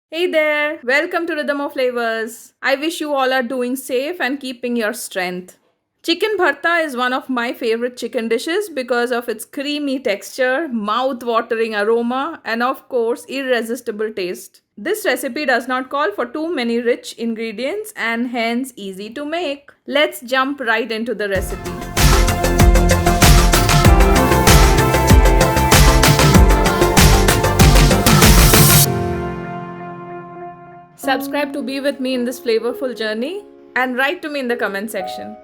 Hey there, welcome to Rhythm of Flavors. I wish you all are doing safe and keeping your strength. Chicken bharta is one of my favorite chicken dishes because of its creamy texture, mouth-watering aroma, and of course, irresistible taste. This recipe does not call for too many rich ingredients and hence easy to make. Let's jump right into the recipe. Subscribe to be with me in this flavorful journey and write to me in the comment section.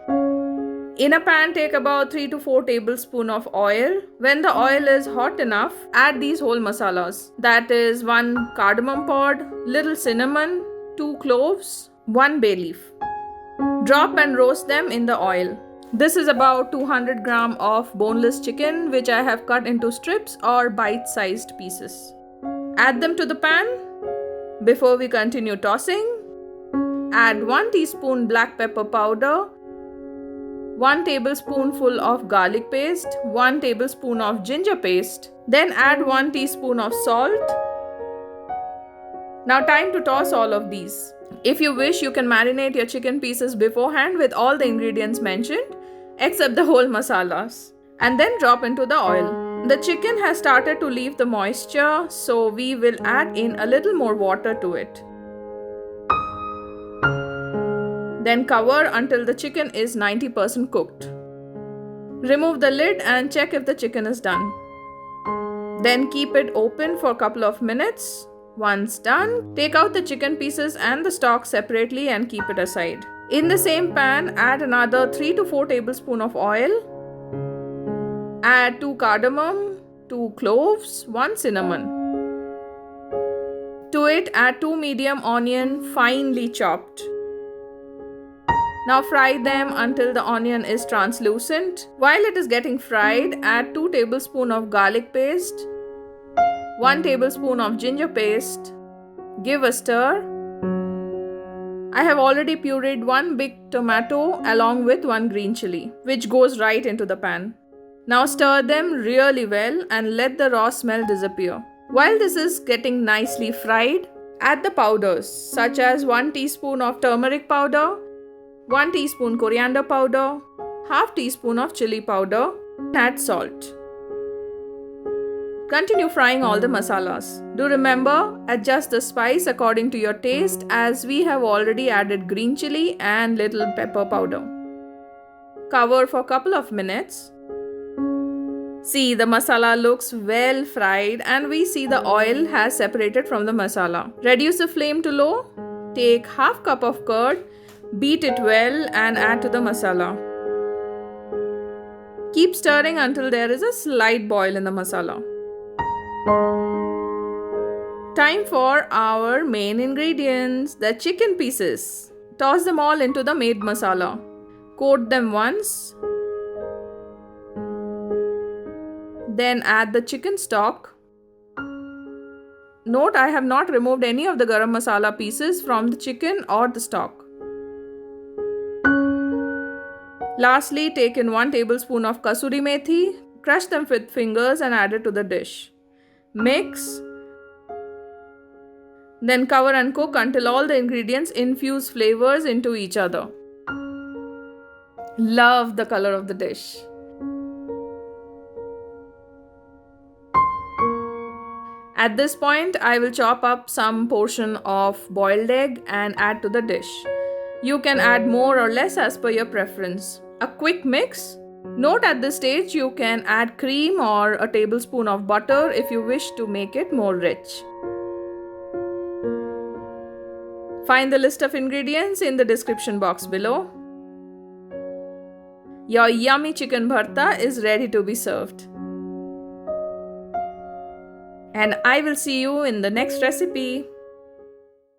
In a pan, take about 3 to 4 tablespoons of oil. When the oil is hot enough, add these whole masalas. That is 1 cardamom pod, little cinnamon, 2 cloves, 1 bay leaf. Drop and roast them in the oil. This is about 200 gram of boneless chicken which I have cut into strips or bite-sized pieces. Add them to the pan. Before we continue tossing, add 1 teaspoon black pepper powder, 1 tablespoonful of garlic paste, 1 tablespoon of ginger paste, then add 1 teaspoon of salt. Now time to toss all of these. If you wish, you can marinate your chicken pieces beforehand with all the ingredients mentioned, except the whole masalas, and then drop into the oil. The chicken has started to leave the moisture, so we will add in a little more water to it. Then cover until the chicken is 90% cooked. Remove the lid and check if the chicken is done. Then keep it open for a couple of minutes. Once done, take out the chicken pieces and the stock separately and keep it aside. In the same pan, add another 3 to 4 tablespoons of oil. Add 2 cardamom, 2 cloves, 1 cinnamon. To it, add 2 medium onion finely chopped. Now fry them until the onion is translucent. While it is getting fried, add 2 tablespoons of garlic paste, 1 tablespoon of ginger paste. Give a stir. I have already pureed 1 big tomato along with 1 green chili, which goes right into the pan. Now stir them really well and let the raw smell disappear. While this is getting nicely fried, add the powders such as 1 teaspoon of turmeric powder, 1 teaspoon coriander powder, half teaspoon of chili powder, add salt. Continue frying all the masalas. Do remember, adjust the spice according to your taste as we have already added green chili and little pepper powder. Cover for a couple of minutes. See, the masala looks well fried and we see the oil has separated from the masala. Reduce the flame to low. Take half cup of curd, beat it well and add to the masala. Keep stirring until there is a slight boil in the masala. Time for our main ingredients, the chicken pieces. Toss them all into the made masala. Coat them once. Then add the chicken stock. Note, I have not removed any of the garam masala pieces from the chicken or the stock. Lastly, take in 1 tablespoon of kasuri methi. Crush them with fingers and add it to the dish. Mix. Then cover and cook until all the ingredients infuse flavors into each other. Love the color of the dish. At this point, I will chop up some portion of boiled egg and add to the dish. You can add more or less as per your preference. A quick mix. Note, at this stage, you can add cream or a tablespoon of butter if you wish to make it more rich. Find the list of ingredients in the description box below. Your yummy chicken bharta is ready to be served. And I will see you in the next recipe.